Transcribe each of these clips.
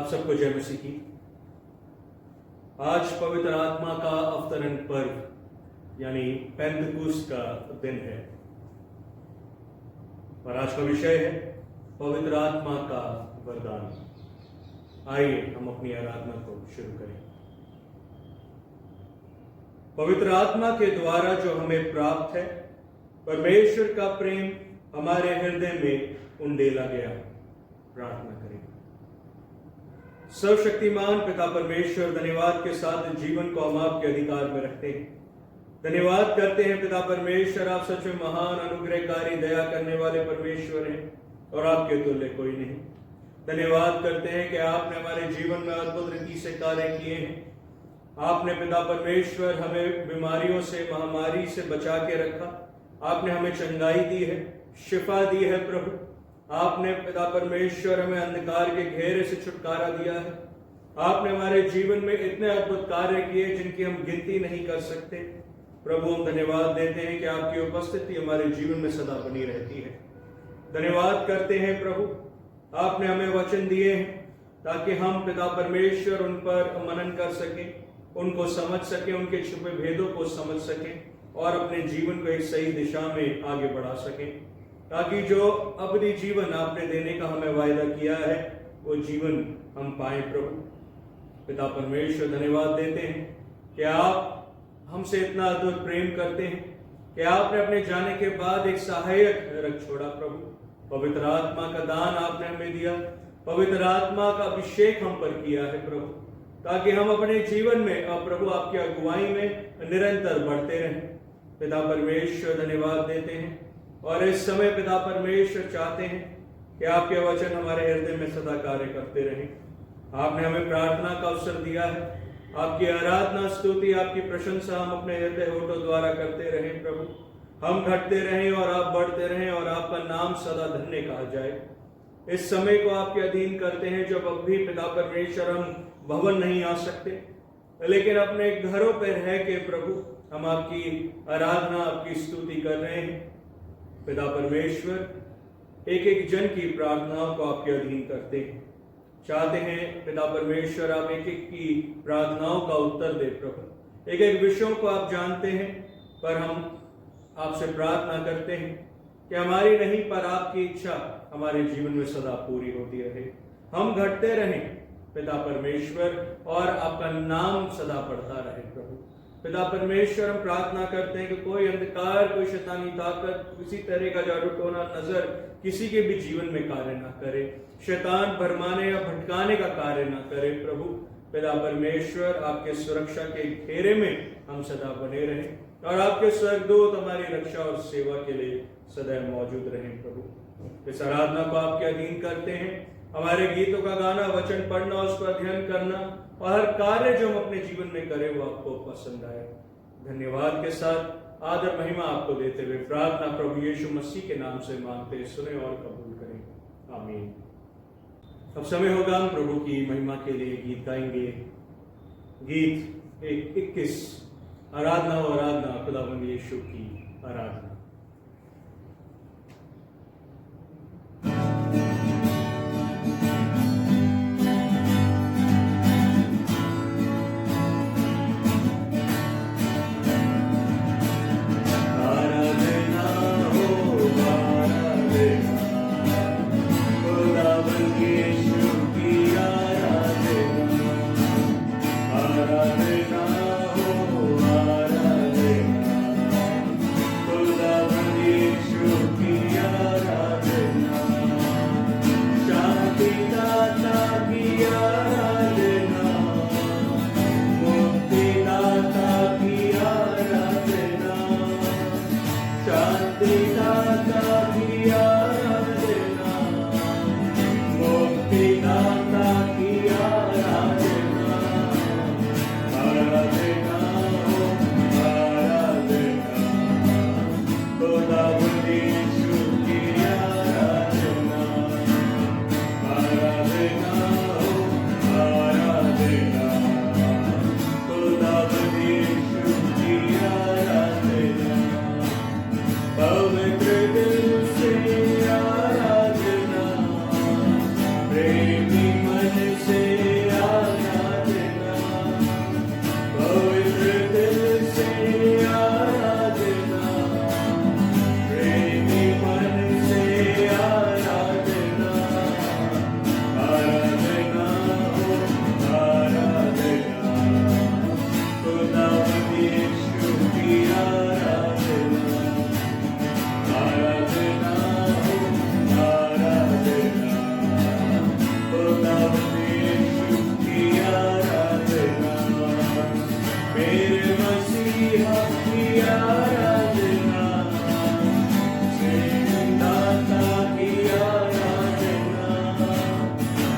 आप सबको जय मसीह की। आज पवित्र आत्मा का अवतरण पर्व यानी पेंतकुस्त का दिन है और आज का विषय है पवित्र आत्मा का वरदान। आइए हम अपनी आराधना को शुरू करें। पवित्र आत्मा के द्वारा जो हमें प्राप्त है, परमेश्वर का प्रेम हमारे हृदय में उंडेला गया। प्रार्थना करें। सर्वशक्तिमान पिता परमेश्वर, धन्यवाद के साथ जीवन को हम आपके अधिकार में रखते हैं। धन्यवाद करते हैं पिता परमेश्वर, आप सच में महान, अनुग्रहकारी, दया करने वाले परमेश्वर हैं और आपके तुल्य कोई नहीं। धन्यवाद करते हैं कि आपने हमारे जीवन में अद्भुत रीति से कार्य किए हैं। आपने पिता परमेश्वर हमें बीमारियों से, महामारी से बचा के रखा। आपने हमें चंगाई दी है, शिफा दी है प्रभु। आपने पिता परमेश्वर हमें अंधकार के घेरे से छुटकारा दिया है। आपने हमारे जीवन में इतने अद्भुत कार्य किए जिनकी हम गिनती नहीं कर सकते। प्रभु, हम धन्यवाद देते हैं कि आपकी उपस्थिति हमारे जीवन में सदा बनी रहती है। धन्यवाद करते हैं प्रभु, आपने हमें वचन दिए हैं ताकि हम पिता परमेश्वर उन पर मनन कर सकें, उनको समझ सकें, उनके छुपे भेदों को समझ सकें और अपने जीवन को एक सही दिशा में आगे बढ़ा सकें, ताकि जो अवधि जीवन आपने देने का हमें वायदा किया है वो जीवन हम पाए। प्रभु पिता परमेश्वर, धन्यवाद देते हैं कि आप हमसे इतना अद्भुत प्रेम करते हैं कि आपने अपने जाने के बाद एक सहायक रख छोड़ा। प्रभु पवित्र आत्मा का दान आपने हमें दिया, पवित्र आत्मा का अभिषेक हम पर किया है प्रभु, ताकि हम अपने जीवन में प्रभु आपकी अगुवाई में निरंतर बढ़ते रहें। पिता परमेश्वर, धन्यवाद देते हैं और इस समय पिता परमेश्वर चाहते हैं कि आपके वचन हमारे हृदय में सदा कार्य करते रहें। आपने हमें प्रार्थना का अवसर दिया है। आपकी आराधना, स्तुति, आपकी प्रशंसा हम अपने हृदय होठों द्वारा करते रहें। प्रभु हम घटते रहें और आप बढ़ते रहें और आपका नाम सदा धन्य कहा जाए। इस समय को आपके अधीन करते हैं जब अब भी पिता परमेश्वर हम भवन नहीं आ सकते, लेकिन अपने घरों पर रह के प्रभु हम आपकी आराधना, आपकी स्तुति कर रहे हैं। पिता परमेश्वर, एक एक जन की प्रार्थनाओं को आपके अधीन करते हैं। चाहते हैं पिता परमेश्वर आप एक एक की प्रार्थनाओं का उत्तर दे प्रभु। एक एक विषयों को आप जानते हैं, पर हम आपसे प्रार्थना करते हैं कि हमारी नहीं पर आपकी इच्छा हमारे जीवन में सदा पूरी होती रहे। हम घटते रहें पिता परमेश्वर और आपका नाम सदा बढ़ता रहे। प्रभु पिता परमेश्वर, हम प्रार्थना करते हैं कि कोई अंधकार, कोई शैतानी ताकत, किसी तरह का जादू टोना नजर किसी के भी जीवन में कार्य ना करे, शैतान भरमाने या भटकाने का कार्य ना करे। प्रभु पिता परमेश्वर, आपके सुरक्षा के घेरे में हम सदा बने रहें और आपके स्वर्गदूत हमारी रक्षा और सेवा के लिए सदैव मौजूद रहें। प्रभु इस आराधना को आपके अधीन करते हैं। हमारे गीतों का गाना, वचन पढ़ना, उस पर अध्ययन करना और हर कार्य जो हम अपने जीवन में करें वो आपको पसंद आए। धन्यवाद के साथ आदर महिमा आपको देते हुए प्रार्थना प्रभु यीशु मसीह के नाम से मांगते, सुने और कबूल करें। आमीन। अब समय होगा हम प्रभु की महिमा के लिए गीत गाएंगे। गीत 21, आराधना और आराधना, खुदावंद यीशु की आराधना। Aradhana, oh Aradhana, आराधना, दाता की आराधना,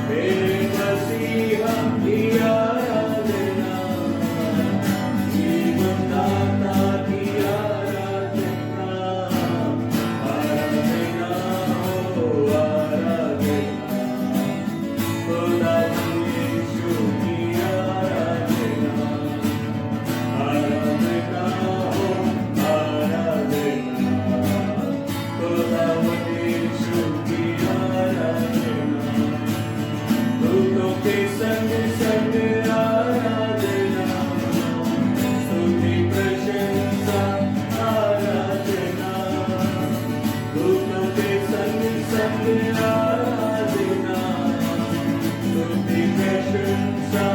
मेरे मसीहा की आराधना, जीवन दाता की आराधना, आराधना हो आराधना, खुदा यीशु की आराधना, आराधना हो आराधना, खुदा यीशु की आराधना, दूतों के संग संग आराधना, स्तुति प्रशंसा आराधना, दूतों के संग संग आराधना, स्तुति प्रशंसा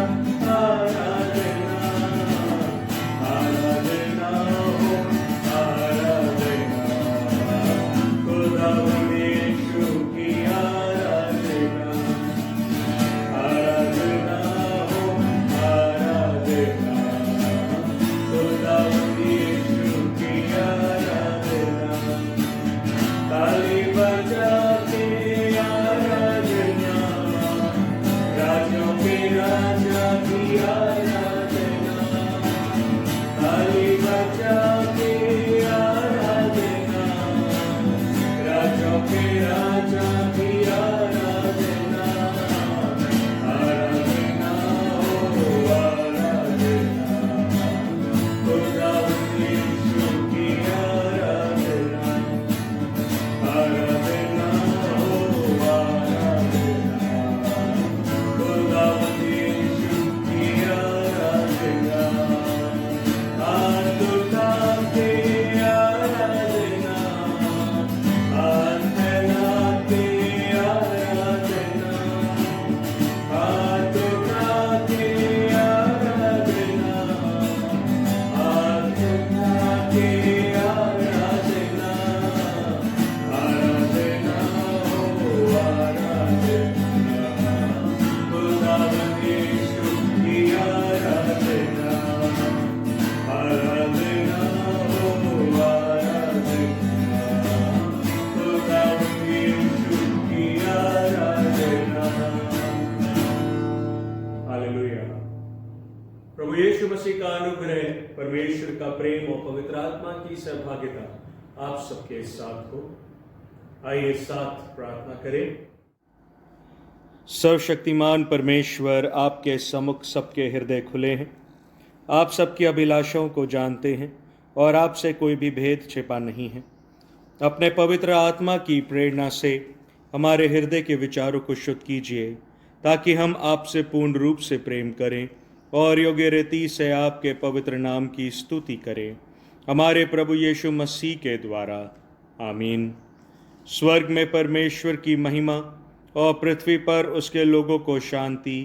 आराधना, आराधना हो आराधना, खुदा यीशु की आराधना, आराधना हो आराधना, खुदा यीशु की आराधना, ताली बजा के आराधना, राजों के राजा की आराधना, ताली बजा के आराधना, राजों के राजा की आराधना, आराधना हो आराधना, खुदा यीशु की आराधना, आराधना हो आराधना, खुदा यीशु की आराधना, हाथ उठा के आराधना, हाथ फैला के आराधना, हाथ उठा के आराधना, हाथ उठा के आराधना, आराधना हो आराधना, खुदा यीशु की आराधना, आराधना हो आराधना, खुदा यीशु की आराधना। हालेलुया। प्रभु यीशु मसीह का अनुग्रह, परमेश्वर का प्रेम और पवित्र आत्मा की सहभागिता आप सबके साथ हो। आइए साथ प्रार्थना करें। सर्वशक्तिमान परमेश्वर, आपके सम्मुख सबके हृदय खुले हैं। आप सबकी अभिलाषाओं को जानते हैं और आपसे कोई भी भेद छिपा नहीं है। अपने पवित्र आत्मा की प्रेरणा से हमारे हृदय के विचारों को शुद्ध कीजिए, ताकि हम आपसे पूर्ण रूप से प्रेम करें और योग्य रीति से आपके पवित्र नाम की स्तुति करें, हमारे प्रभु यीशु मसीह के द्वारा। आमीन। स्वर्ग में परमेश्वर की महिमा और पृथ्वी पर उसके लोगों को शांति।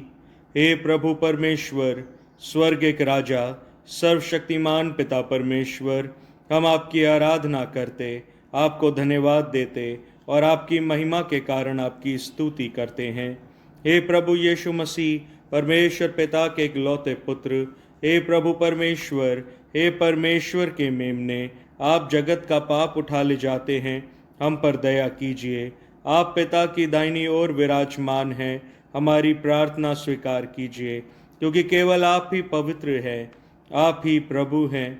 हे प्रभु परमेश्वर, स्वर्ग एक राजा, सर्वशक्तिमान पिता परमेश्वर, हम आपकी आराधना करते, आपको धन्यवाद देते और आपकी महिमा के कारण आपकी स्तुति करते हैं। हे प्रभु यीशु मसीह, परमेश्वर पिता के इकलौते पुत्र, हे प्रभु परमेश्वर, हे परमेश्वर के मेमने, आप जगत का पाप उठा ले जाते हैं, हम पर दया कीजिए। आप पिता की दाहिनी ओर विराजमान हैं, हमारी प्रार्थना स्वीकार कीजिए, क्योंकि केवल आप ही पवित्र हैं, आप ही प्रभु हैं,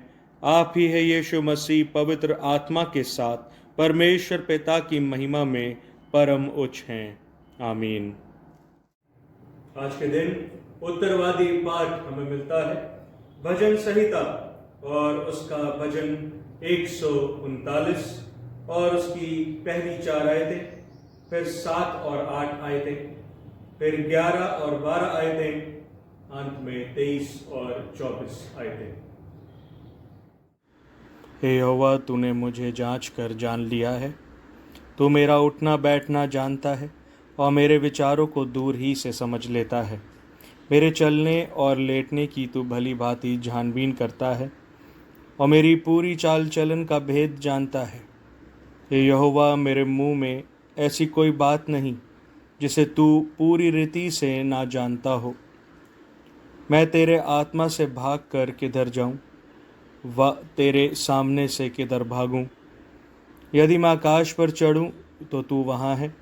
आप ही है यीशु मसीह पवित्र आत्मा के साथ परमेश्वर पिता की महिमा में परम उच्च हैं। आमीन। आज के दिन उत्तरवादी पाठ हमें मिलता है भजन संहिता और उसका भजन 139 और उसकी पहली 4 आयतें, फिर 7 और 8 आयतें, फिर 11 और 12 आयतें, अंत में 23 और 24 आयतें। हे यहोवा, तूने मुझे जांच कर जान लिया है। तू मेरा उठना बैठना जानता है और मेरे विचारों को दूर ही से समझ लेता है। मेरे चलने और लेटने की तू भली भांति छानबीन करता है और मेरी पूरी चाल चलन का भेद जानता है। हे यहोवा, मेरे मुंह में ऐसी कोई बात नहीं जिसे तू पूरी रीति से ना जानता हो। मैं तेरे आत्मा से भाग कर किधर जाऊं? व तेरे सामने से किधर भागूं। यदि मैं आकाश पर चढ़ूं तो तू वहाँ है,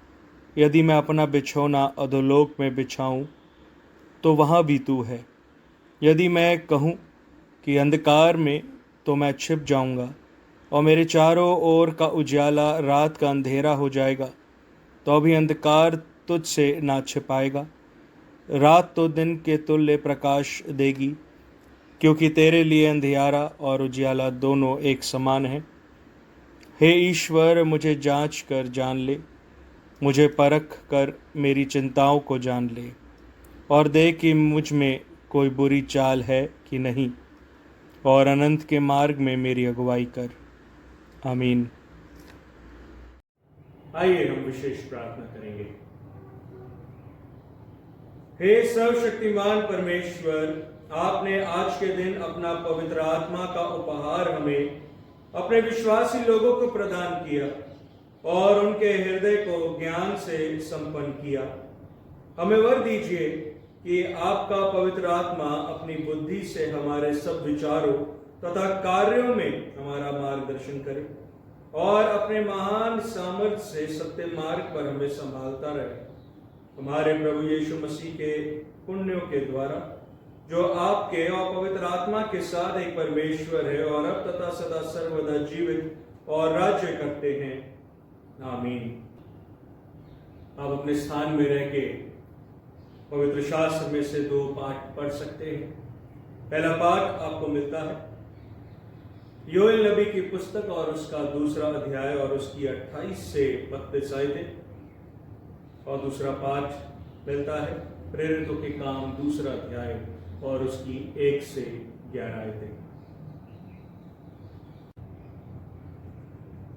यदि मैं अपना बिछौना अधोलोक में बिछाऊं तो वहाँ भी तू है। यदि मैं कहूँ कि अंधकार में, तो मैं छिप जाऊंगा और मेरे चारों ओर का उजाला रात का अंधेरा हो जाएगा, तो भी अंधकार तुझसे ना छिपाएगा। रात तो दिन के तुल्य प्रकाश देगी, क्योंकि तेरे लिए अंधियारा और उजियाला दोनों एक समान है। हे ईश्वर, मुझे जांच कर जान ले, मुझे परख कर मेरी चिंताओं को जान ले, और देख कि मुझ में कोई बुरी चाल है कि नहीं, और अनंत के मार्ग में मेरी अगुवाई कर। आमीन। आइए हम विशेष प्रार्थना करेंगे। हे सर्वशक्तिमान परमेश्वर, आपने आज के दिन अपना पवित्र आत्मा का उपहार हमें अपने विश्वासी लोगों को प्रदान किया और उनके हृदय को ज्ञान से संपन्न किया। हमें वर दीजिए कि आपका पवित्र आत्मा अपनी बुद्धि से हमारे सब विचारों तथा कार्यों में हमारा मार्गदर्शन करे और अपने महान सामर्थ्य से सत्य मार्ग पर हमें संभालता रहे। हमारे प्रभु यीशु मसीह के पुण्यों के द्वारा, जो आपके और पवित्र आत्मा के साथ एक परमेश्वर है और अब तथा सदा सर्वदा जीवित और राज्य करते हैं। आमीन। आप अपने स्थान में रह के पवित्र शास्त्र में से 2 पाठ पढ़ सकते हैं। पहला पाठ आपको मिलता है योएल नबी की पुस्तक और उसका 2 अध्याय और उसकी 28 से 32 आयतें, और दूसरा पाठ मिलता है प्रेरितों के काम 2 अध्याय और उसकी 1 से 11 आयतें।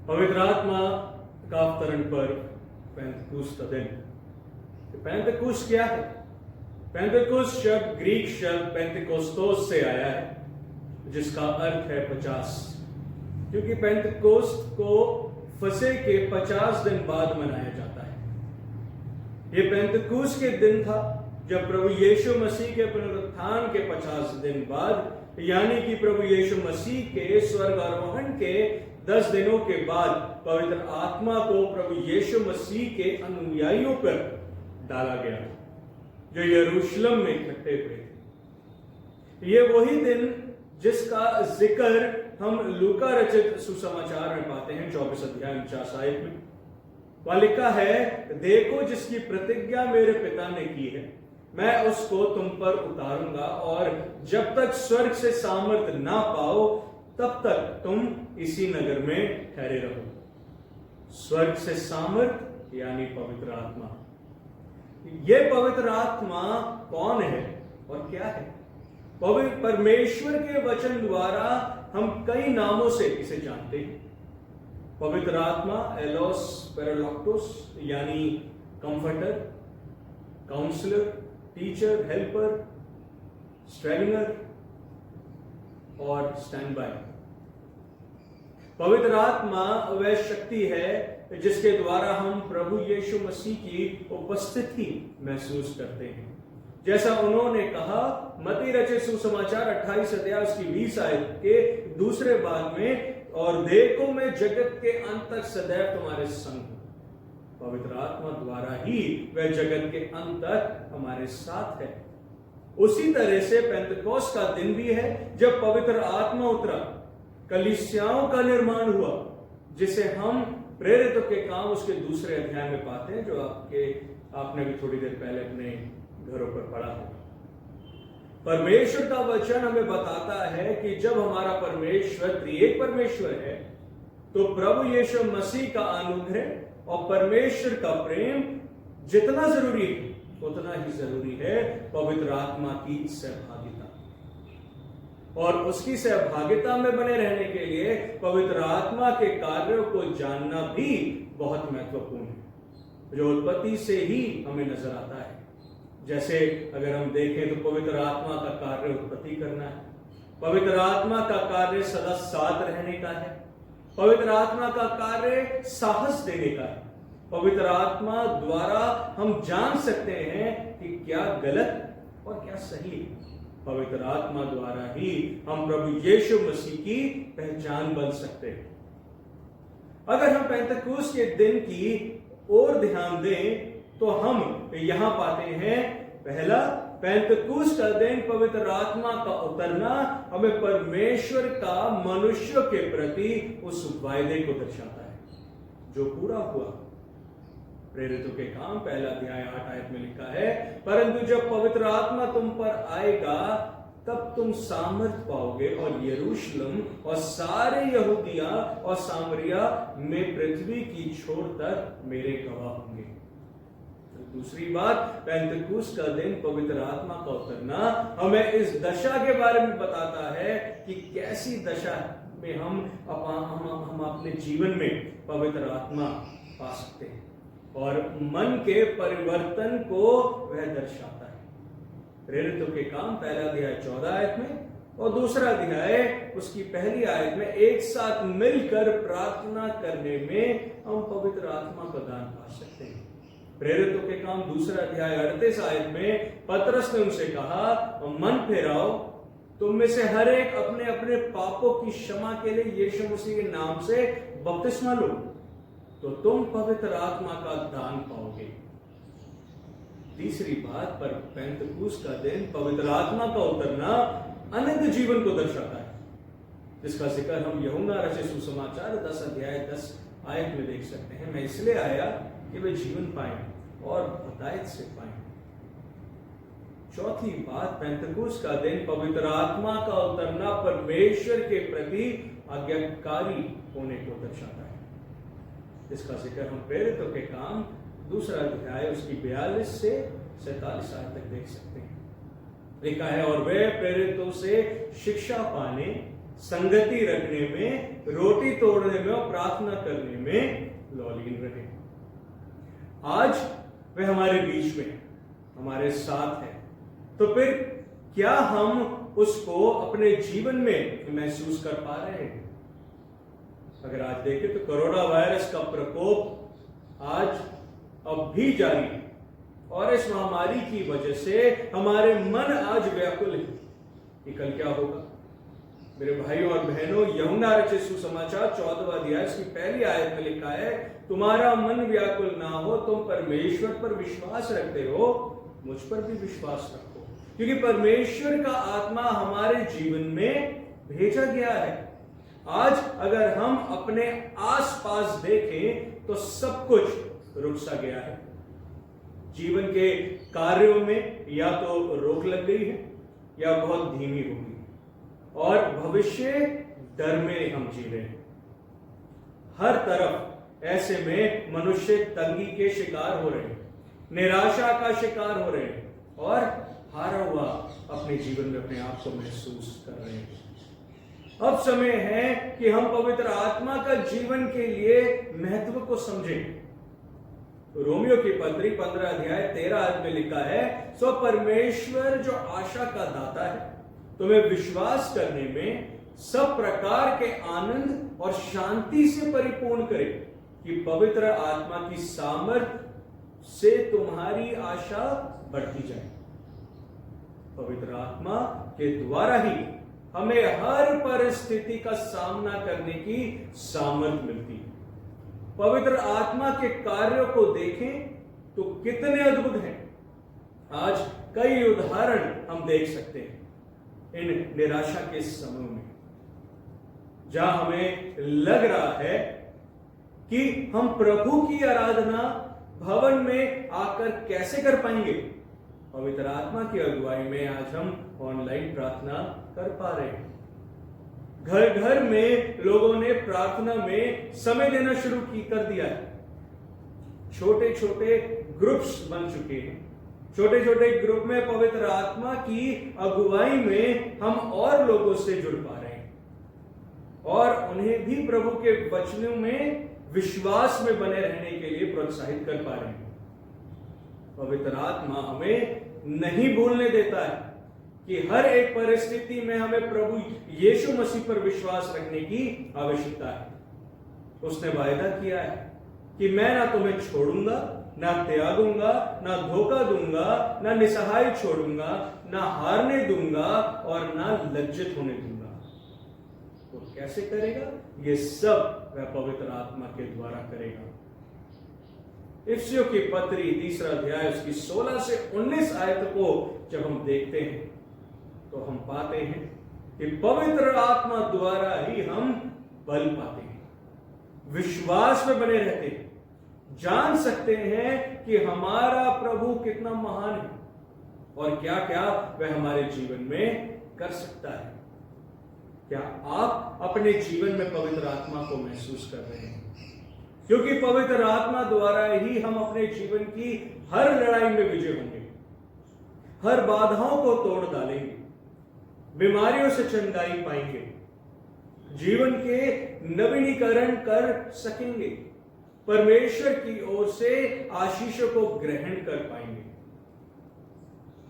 पवित्र आत्मा का अवतरण पर्व, पेंतकुस्त दिन। पेंतकुस्त क्या है? पेंतकुस्त शब्द ग्रीक शब्द पेंतिकोस्तोस से आया है, जिसका अर्थ है 50, क्योंकि पेंतकुस्त को फसह के 50 दिन बाद मनाया जाता है। यह पेंतकुस्त के दिन था जब प्रभु यीशु मसीह के पुनरुत्थान के 50 दिन बाद, यानी कि प्रभु यीशु मसीह के स्वर्ग आरोहण के 10 दिनों के बाद पवित्र आत्मा को प्रभु यीशु मसीह के अनुयायियों पर डाला गया, जो यरूशलेम में इकट्ठे हुए थे। ये वही दिन जिसका जिक्र हम लूका रचित सुसमाचार में पाते हैं 24 अध्याय 49 आयत में। वहां लिखा है, देखो जिसकी प्रतिज्ञा मेरे पिता ने की है, मैं उसको तुम पर उतारूंगा, और जब तक स्वर्ग से सामर्थ्य ना पाओ तब तक तुम इसी नगर में ठहरे रहो। स्वर्ग से सामर्थ्य यानी पवित्र आत्मा। यह पवित्र आत्मा कौन है और क्या है? पवित्र परमेश्वर के वचन द्वारा हम कई नामों से इसे जानते हैं। पवित्र आत्मा एलोस पैरालॉक्टोस यानी कंफर्टर, काउंसलर, टीचर, हेल्पर, स्ट्रेलिंगर और स्टैंड बाय। पवित्र आत्मा वह शक्ति है जिसके द्वारा हम प्रभु यीशु मसीह की उपस्थिति महसूस करते हैं। जैसा उन्होंने कहा मत्ती रचित सुसमाचार 28 अध्याय उसकी 20 आयत के दूसरे भाग में, और देखो मैं जगत के अंत तक सदैव तुम्हारे संग हूं। पवित्र आत्मा द्वारा ही वह जगत के अंत तक हमारे साथ है। उसी तरह से पेंतकोस्त का दिन भी है जब पवित्र आत्मा उतरा, कलीसियाओं का निर्माण हुआ, जिसे हम प्रेरितों के काम उसके 2 अध्याय में पाते हैं, जो आपने भी थोड़ी देर पहले अपने घरों पर पढ़ा है। परमेश्वर का वचन हमें बताता है कि जब हमारा परमेश्वर त्रिएक परमेश्वर है, तो प्रभु यीशु मसीह का अनुग्रह और परमेश्वर का प्रेम जितना जरूरी है उतना ही जरूरी है पवित्र आत्मा की सहभागिता। और उसकी सहभागिता में बने रहने के लिए पवित्र आत्मा के कार्यों को जानना भी बहुत महत्वपूर्ण है, जो उत्पत्ति से ही हमें नजर आता है। जैसे अगर हम देखें तो पवित्र आत्मा का कार्य उत्पत्ति करना है, पवित्र आत्मा का कार्य सदा साथ रहने का है, पवित्र आत्मा का कार्य साहस देने का है। पवित्र आत्मा द्वारा हम जान सकते हैं कि क्या गलत और क्या सही है। पवित्र आत्मा द्वारा ही हम प्रभु यीशु मसीह की पहचान बन सकते हैं। अगर हम पेंतकुस्त के दिन की ओर ध्यान दें तो हम यहां पाते हैं, पहला, पेंतकुस्त का दिन पवित्र आत्मा का उतरना हमें परमेश्वर का मनुष्य के प्रति उस वायदे को दर्शाता है जो पूरा हुआ। प्रेरितों के काम पहला अध्याय 8 आयत में लिखा है, परंतु जब पवित्र आत्मा तुम पर आएगा तब तुम सामर्थ पाओगे और यरूशलेम और सारे यहूदिया और सामरिया में पृथ्वी की छोर तक मेरे गवाह होंगे। दूसरी बात, पेंतकुस्त का दिन पवित्र आत्मा का उतरना हमें इस दशा के बारे में बताता है कि कैसी दशा में हम अपने जीवन में पवित्र आत्मा पा सकते हैं, और मन के परिवर्तन को वह दर्शाता है। प्रेरितों के काम पहला अध्याय 14 आयत में और दूसरा अध्याय उसकी पहली आयत में एक साथ मिलकर प्रार्थना करने में हम पवित्र आत्मा का दान पा सकते हैं। प्रेरितों के काम दूसरा अध्याय 38 आयत में पतरस ने उनसे कहा, मन फेराओ, तुम में से हर एक अपने अपने पापों की क्षमा के लिए यीशु मसीह के नाम से बपतिस्मा लो, तो तुम पवित्र आत्मा का दान पाओगे। तीसरी बात, पर पेंतकुस्त का दिन पवित्र आत्मा का उतरना अनंत जीवन को दर्शाता है, जिसका जिक्र हम यूहन्ना रचित सुसमाचार 10 अध्याय 10 आयत में देख सकते हैं। मैं इसलिए आया कि वे जीवन पाएं और हदायत से पाएं। चौथी बात, पेंतकुस्त का दिन पवित्र आत्मा का उतरना परमेश्वर के प्रति आज्ञाकारी होने को दर्शाता है, जिसका जिक्र हम प्रेरितों के काम दूसरा अध्याय उसकी 42 से 47 आयत तक देख सकते हैं। लिखा है, और वे प्रेरितों से शिक्षा पाने, संगति रखने में, रोटी तोड़ने में और प्रार्थना करने में लौलीन रहे। आज वे हमारे बीच में, हमारे साथ है, तो फिर क्या हम उसको अपने जीवन में महसूस कर पा रहे हैं? अगर आज देखें तो कोरोना वायरस का प्रकोप आज अब भी जारी है, और इस महामारी की वजह से हमारे मन आज व्याकुल है कि कल क्या होगा। मेरे भाइयों और बहनों, यूहन्ना रचित सुसमाचार 14वां अध्याय की पहली आयत में लिखा है, तुम्हारा मन व्याकुल ना हो, तुम परमेश्वर पर विश्वास रखते हो, मुझ पर भी विश्वास रखो, क्योंकि परमेश्वर का आत्मा हमारे जीवन में भेजा गया है। आज अगर हम अपने आसपास देखें तो सब कुछ रुक सा गया है। जीवन के कार्यों में या तो रोक लग गई है या बहुत धीमी हो गई, और भविष्य डर में हम जी रहे हैं। हर तरफ ऐसे में मनुष्य तंगी के शिकार हो रहे हैं, निराशा का शिकार हो रहे हैं, और हारा हुआ अपने जीवन में अपने आप को महसूस कर रहे हैं। अब समय है कि हम पवित्र आत्मा का जीवन के लिए महत्व को समझें। रोमियो की पत्री 15 अध्याय 13 आयत में लिखा है, सो परमेश्वर जो आशा का दाता है, तुम्हें विश्वास करने में सब प्रकार के आनंद और शांति से परिपूर्ण करे, कि पवित्र आत्मा की सामर्थ से तुम्हारी आशा बढ़ती जाए। पवित्र आत्मा के द्वारा ही हमें हर परिस्थिति का सामना करने की सामर्थ मिलती है। पवित्र आत्मा के कार्यों को देखें तो कितने अद्भुत हैं। आज कई उदाहरण हम देख सकते हैं इन निराशा के समय में, जहां हमें लग रहा है कि हम प्रभु की आराधना भवन में आकर कैसे कर पाएंगे। पवित्र आत्मा की अगुवाई में आज हम ऑनलाइन प्रार्थना कर पा रहे हैं। घर घर में लोगों ने प्रार्थना में समय देना शुरू कर दिया है। छोटे छोटे ग्रुप्स बन चुके हैं। छोटे छोटे ग्रुप में पवित्र आत्मा की अगुवाई में हम और लोगों से जुड़ पा रहे हैं, और उन्हें भी प्रभु के वचनों में विश्वास में बने रहने के लिए प्रोत्साहित कर पा रहे हैं। पवित्र आत्मा हमें नहीं भूलने देता है कि हर एक परिस्थिति में हमें प्रभु यीशु मसीह पर विश्वास रखने की आवश्यकता है। उसने वायदा किया है कि मैं ना तुम्हें छोड़ूंगा ना त्यागूंगा, ना धोखा दूंगा, ना निसहाय छोड़ूंगा, ना हारने दूंगा और ना लज्जित होने दूंगा। वो कैसे करेगा? ये सब वह पवित्र आत्मा के द्वारा करेगा। इफिसियों की पत्री 3 अध्याय उसकी 16 से 19 आयत को जब हम देखते हैं तो हम पाते हैं कि पवित्र आत्मा द्वारा ही हम बल पाते हैं, विश्वास में बने रहते हैं, जान सकते हैं कि हमारा प्रभु कितना महान है और क्या क्या वह हमारे जीवन में कर सकता है। क्या आप अपने जीवन में पवित्र आत्मा को महसूस कर रहे हैं? क्योंकि पवित्र आत्मा द्वारा ही हम अपने जीवन की हर लड़ाई में विजय होंगे, हर बाधाओं को तोड़ डालेंगे, बीमारियों से चंगाई पाएंगे, जीवन के नवीनीकरण कर सकेंगे, परमेश्वर की ओर से आशीषों को ग्रहण कर पाएंगे।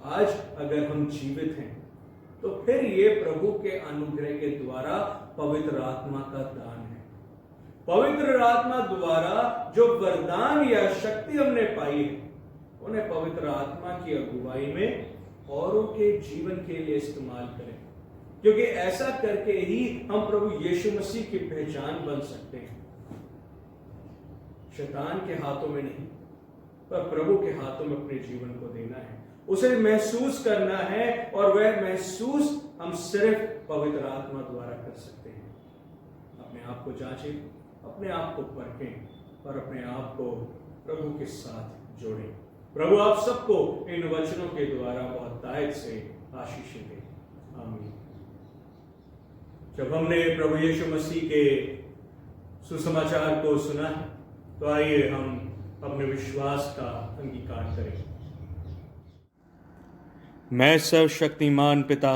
आज अगर हम जीवित हैं तो फिर ये प्रभु के अनुग्रह के द्वारा पवित्र आत्मा का दान है। पवित्र आत्मा द्वारा जो वरदान या शक्ति हमने पाई है उन्हें पवित्र आत्मा की अगुवाई में औरों के जीवन के लिए इस्तेमाल करें, क्योंकि ऐसा करके ही हम प्रभु यीशु मसीह की पहचान बन सकते हैं। शैतान के हाथों में नहीं, पर प्रभु के हाथों में अपने जीवन को देना है, उसे महसूस करना है, और वह महसूस हम सिर्फ पवित्र आत्मा द्वारा कर सकते हैं। अपने आप को जांचें, अपने आप को परखें और अपने आप को प्रभु के साथ जोड़ें। प्रभु आप सबको इन वचनों के द्वारा बहुतायत से आशीष दे। आमीन। जब हमने प्रभु यीशु मसीह के सुसमाचार को सुना है तो आइए हम अपने विश्वास का अंगीकार करें। मैं सर्वशक्तिमान पिता,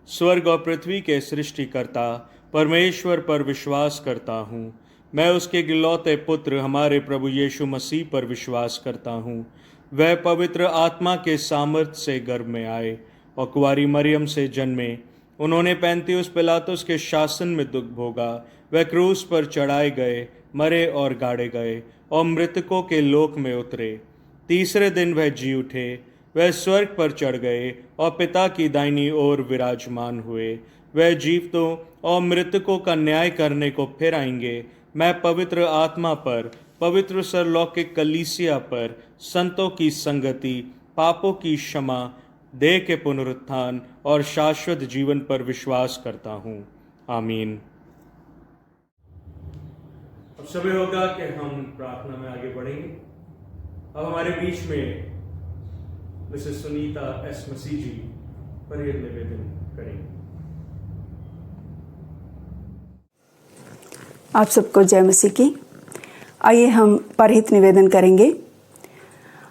स्वर्ग और पृथ्वी के सृष्टिकर्ता परमेश्वर पर विश्वास करता हूँ। मैं उसके गिलौते पुत्र हमारे प्रभु यीशु मसीह पर विश्वास करता हूँ। वह पवित्र आत्मा के सामर्थ्य से गर्भ में आए और कुंवारी मरियम से जन्मे। उन्होंने पैंतियुस पिलातुस के शासन में दुख भोगा। वह क्रूस पर चढ़ाए गए, मरे और गाड़े गए और मृतकों के लोक में उतरे। तीसरे दिन वह जी उठे। वह स्वर्ग पर चढ़ गए और पिता की दाहिनी ओर विराजमान हुए। वह जीवितों और मृतकों का न्याय करने को फिर आएंगे। मैं पवित्र आत्मा पर, पवित्र सरलौकिक कलीसिया पर, संतों की संगति, पापों की क्षमा, देह के पुनरुत्थान और शाश्वत जीवन पर विश्वास करता हूँ। आमीन। अब समय होगा कि हम प्रार्थना में आगे बढ़ेंगे। अब हमारे बीच में मिसेस सुनीता एस मसीह जी परियद निवेदन करेंगे। आप सबको जय मसीह की। आइए हम परहित निवेदन करेंगे।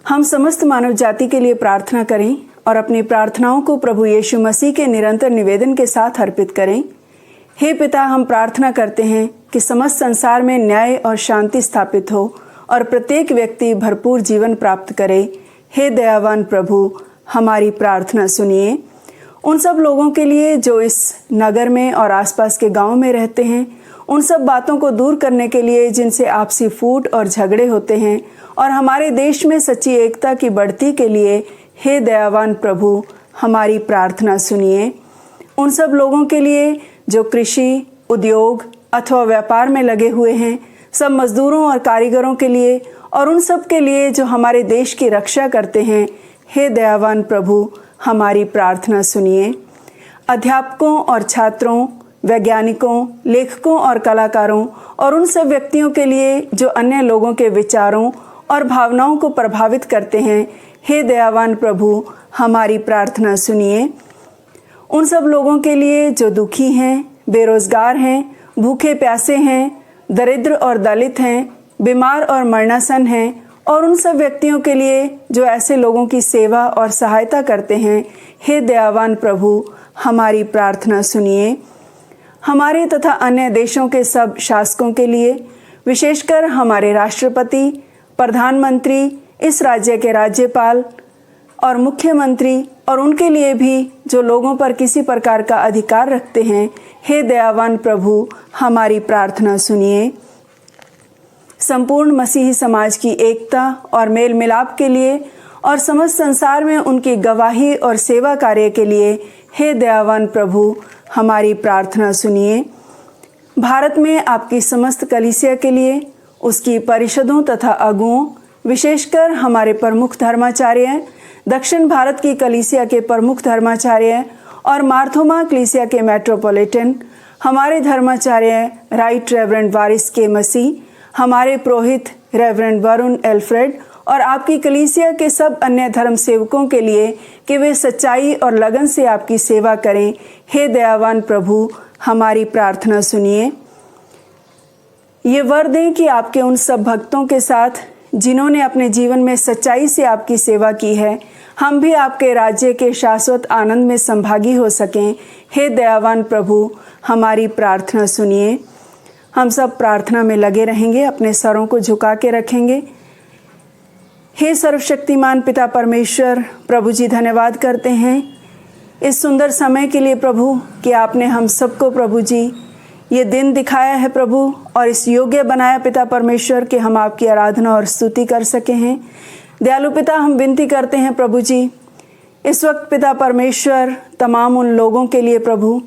हम समस्त मानव जाति के लिए प्रार्थना करें और अपनी प्रार्थनाओं को प्रभु यीशु मसीह के निरंतर निवेदन के साथ अर्पित करें। हे पिता, हम प्रार्थना करते हैं कि समस्त संसार में न्याय और शांति स्थापित हो और प्रत्येक व्यक्ति भरपूर जीवन प्राप्त करे। हे दयावान प्रभु, हमारी प्रार्थना सुनिए। उन सब लोगों के लिए जो इस नगर में और आसपास के गांव में रहते हैं, उन सब बातों को दूर करने के लिए जिनसे आपसी फूट और झगड़े होते हैं, और हमारे देश में सच्ची एकता की बढ़ती के लिए हे दयावान प्रभु, हमारी प्रार्थना सुनिए। उन सब लोगों के लिए जो कृषि, उद्योग अथवा व्यापार में लगे हुए हैं, सब मजदूरों और कारीगरों के लिए, और उन सब के लिए जो हमारे देश की रक्षा करते हैं, हे दयावान प्रभु, हमारी प्रार्थना सुनिए। अध्यापकों और छात्रों, वैज्ञानिकों, लेखकों और कलाकारों, और उन सब व्यक्तियों के लिए जो अन्य लोगों के विचारों और भावनाओं को प्रभावित करते हैं, हे दयावान प्रभु, हमारी प्रार्थना सुनिए। उन सब लोगों के लिए जो दुखी हैं, बेरोजगार हैं, भूखे प्यासे हैं, दरिद्र और दलित हैं, बीमार और मरणासन हैं, और उन सब व्यक्तियों के लिए जो ऐसे लोगों की सेवा और सहायता करते हैं, हे दयावान प्रभु, हमारी प्रार्थना सुनिए। हमारे तथा अन्य देशों के सब शासकों के लिए, विशेषकर हमारे राष्ट्रपति, प्रधानमंत्री, इस राज्य के राज्यपाल और मुख्यमंत्री, और उनके लिए भी जो लोगों पर किसी प्रकार का अधिकार रखते हैं, हे दयावान प्रभु, हमारी प्रार्थना सुनिए। संपूर्ण मसीही समाज की एकता और मेल मिलाप के लिए और समस्त संसार में उनकी गवाही और सेवा कार्य के लिए हे दयावान प्रभु हमारी प्रार्थना सुनिए। भारत में आपकी समस्त कलीसिया के लिए, उसकी परिषदों तथा अगुओं, विशेषकर हमारे प्रमुख धर्माचार्य, दक्षिण भारत की कलीसिया के प्रमुख धर्माचार्य और मार्थोमा कलीसिया के मेट्रोपॉलिटन, हमारे धर्माचार्य राइट रेवरेंड वारिस के मसीह, हमारे पुरोहित रेवरेंड वरुण एल्फ्रेड और आपकी कलीसिया के सब अन्य धर्म सेवकों के लिए कि वे सच्चाई और लगन से आपकी सेवा करें। हे दयावान प्रभु हमारी प्रार्थना सुनिए। ये वर दें कि आपके उन सब भक्तों के साथ जिन्होंने अपने जीवन में सच्चाई से आपकी सेवा की है, हम भी आपके राज्य के शाश्वत आनंद में संभागी हो सकें। हे दयावान प्रभु हमारी प्रार्थना सुनिए। हम सब प्रार्थना में लगे रहेंगे, अपने सरों को झुका के रखेंगे। हे सर्वशक्तिमान पिता परमेश्वर, प्रभु जी धन्यवाद करते हैं इस सुंदर समय के लिए प्रभु कि आपने हम सबको प्रभु जी ये दिन दिखाया है प्रभु, और इस योग्य बनाया पिता परमेश्वर कि हम आपकी आराधना और स्तुति कर सके हैं। दयालु पिता, हम विनती करते हैं प्रभु जी, इस वक्त पिता परमेश्वर तमाम उन लोगों के लिए प्रभु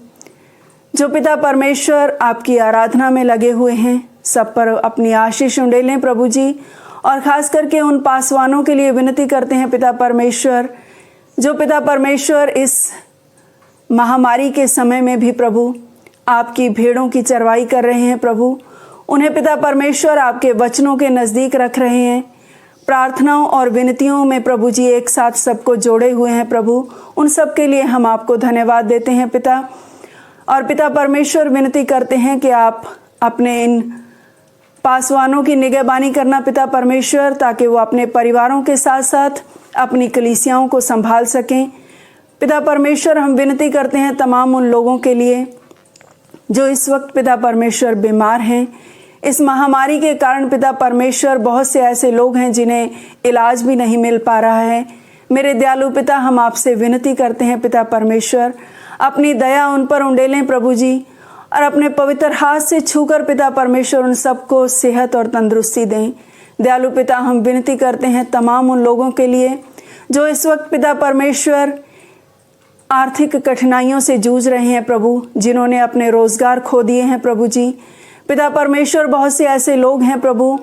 जो पिता परमेश्वर आपकी आराधना में लगे हुए हैं, सब पर अपनी आशीष उंडेलें प्रभु जी। और खास करके उन पासवानों के लिए विनती करते हैं पिता परमेश्वर, जो पिता परमेश्वर इस महामारी के समय में भी प्रभु आपकी भेड़ों की चरवाई कर रहे हैं प्रभु। उन्हें पिता परमेश्वर आपके वचनों के नज़दीक रख रहे हैं। प्रार्थनाओं और विनतियों में प्रभु जी एक साथ सबको जोड़े हुए हैं प्रभु। उन सब के लिए हम आपको धन्यवाद देते हैं पिता। और पिता परमेश्वर विनती करते हैं कि आप अपने इन पासवानों की निगहबानी करना पिता परमेश्वर, ताकि वो अपने परिवारों के साथ साथ अपनी कलीसियाओं को संभाल सकें। पिता परमेश्वर हम विनती करते हैं तमाम उन लोगों के लिए जो इस वक्त पिता परमेश्वर बीमार हैं। इस महामारी के कारण पिता परमेश्वर बहुत से ऐसे लोग हैं जिन्हें इलाज भी नहीं मिल पा रहा है। मेरे दयालु पिता, हम आपसे विनती करते हैं पिता परमेश्वर, अपनी दया उन पर उंडेलें प्रभु जी, और अपने पवित्र हाथ से छूकर पिता परमेश्वर उन सबको सेहत और तंदुरुस्ती दें। दयालु पिता, हम विनती करते हैं तमाम उन लोगों के लिए जो इस वक्त पिता परमेश्वर आर्थिक कठिनाइयों से जूझ रहे हैं प्रभु, जिन्होंने अपने रोजगार खो दिए हैं प्रभु जी। पिता परमेश्वर, बहुत से ऐसे लोग हैं प्रभु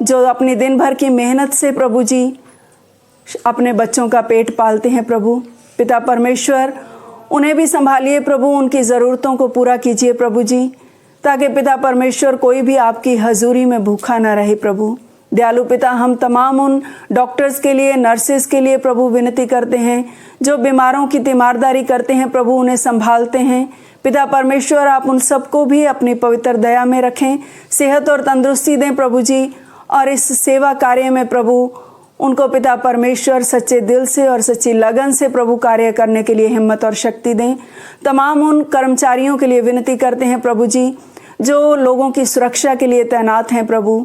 जो अपनी दिन भर की मेहनत से प्रभु जी अपने बच्चों का पेट पालते हैं प्रभु। पिता परमेश्वर, उन्हें भी संभालिए प्रभु, उनकी ज़रूरतों को पूरा कीजिए प्रभु जी, ताकि पिता परमेश्वर कोई भी आपकी हजूरी में भूखा ना रहे प्रभु। दयालु पिता, हम तमाम उन डॉक्टर्स के लिए, नर्सेस के लिए प्रभु विनती करते हैं जो बीमारों की तीमारदारी करते हैं प्रभु, उन्हें संभालते हैं। पिता परमेश्वर, आप उन सबको भी अपनी पवित्र दया में रखें, सेहत और तंदुरुस्ती दें प्रभु जी। और इस सेवा कार्य में प्रभु उनको पिता परमेश्वर सच्चे दिल से और सच्ची लगन से प्रभु कार्य करने के लिए हिम्मत और शक्ति दें। तमाम उन कर्मचारियों के लिए विनती करते हैं प्रभु जी जो लोगों की सुरक्षा के लिए तैनात हैं प्रभु।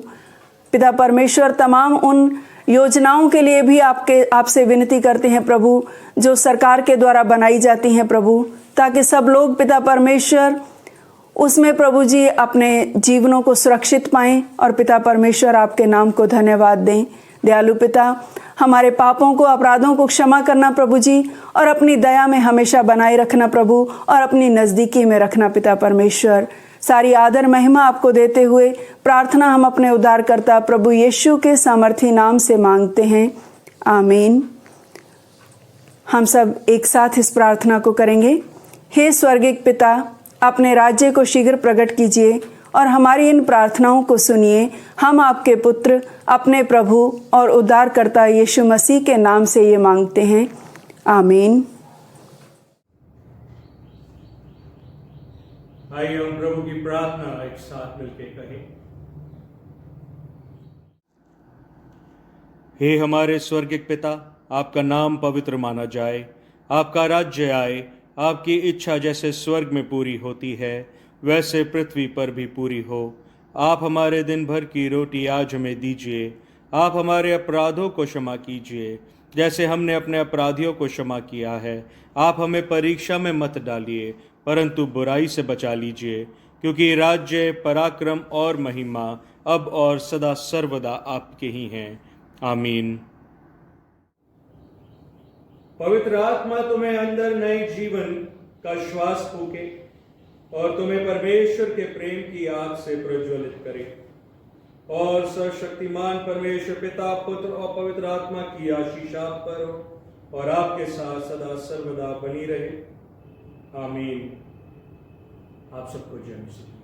पिता परमेश्वर, तमाम उन योजनाओं के लिए भी आपसे विनती करते हैं प्रभु जो सरकार के द्वारा बनाई जाती हैं प्रभु, ताकि सब लोग पिता परमेश्वर उसमें प्रभु जी अपने जीवनों को सुरक्षित पाएं और पिता परमेश्वर आपके नाम को धन्यवाद दें। दयालु पिता, हमारे पापों को, अपराधों को क्षमा करना प्रभु जी, और अपनी दया में हमेशा बनाए रखना प्रभु, और अपनी नज़दीकी में रखना पिता परमेश्वर। सारी आदर महिमा आपको देते हुए प्रार्थना हम अपने उद्धारकर्ता प्रभु यीशु के सामर्थी नाम से मांगते हैं, आमीन। हम सब एक साथ इस प्रार्थना को करेंगे। हे स्वर्गिक पिता, अपने राज्य को शीघ्र प्रकट कीजिए और हमारी इन प्रार्थनाओं को सुनिए। हम आपके पुत्र, अपने प्रभु और उद्धारकर्ता यीशु मसीह के नाम से ये मांगते हैं, आमीन। आइए हम प्रभु की प्रार्थना एक साथ मिलकर कहें। हे हमारे स्वर्गिक पिता, आपका नाम पवित्र माना जाए, आपका राज्य आए, आपकी इच्छा जैसे स्वर्ग में पूरी होती है वैसे पृथ्वी पर भी पूरी हो। आप हमारे दिन भर की रोटी आज हमें दीजिए। आप हमारे अपराधों को क्षमा कीजिए जैसे हमने अपने अपराधियों को क्षमा किया है। आप हमें परीक्षा में मत डालिए परंतु बुराई से बचा लीजिए, क्योंकि राज्य, पराक्रम और महिमा अब और सदा सर्वदा आपके ही हैं। आमीन। पवित्र आत्मा तुम्हें अंदर नए जीवन का श्वास फूके और तुम्हें परमेश्वर के प्रेम की आग से प्रज्वलित करे, और सर्वशक्तिमान परमेश्वर पिता, पुत्र और पवित्र आत्मा की आशीष आप पर हो और आपके साथ सदा सर्वदा बनी रहे। आमीन। आप सबको जय मसीह।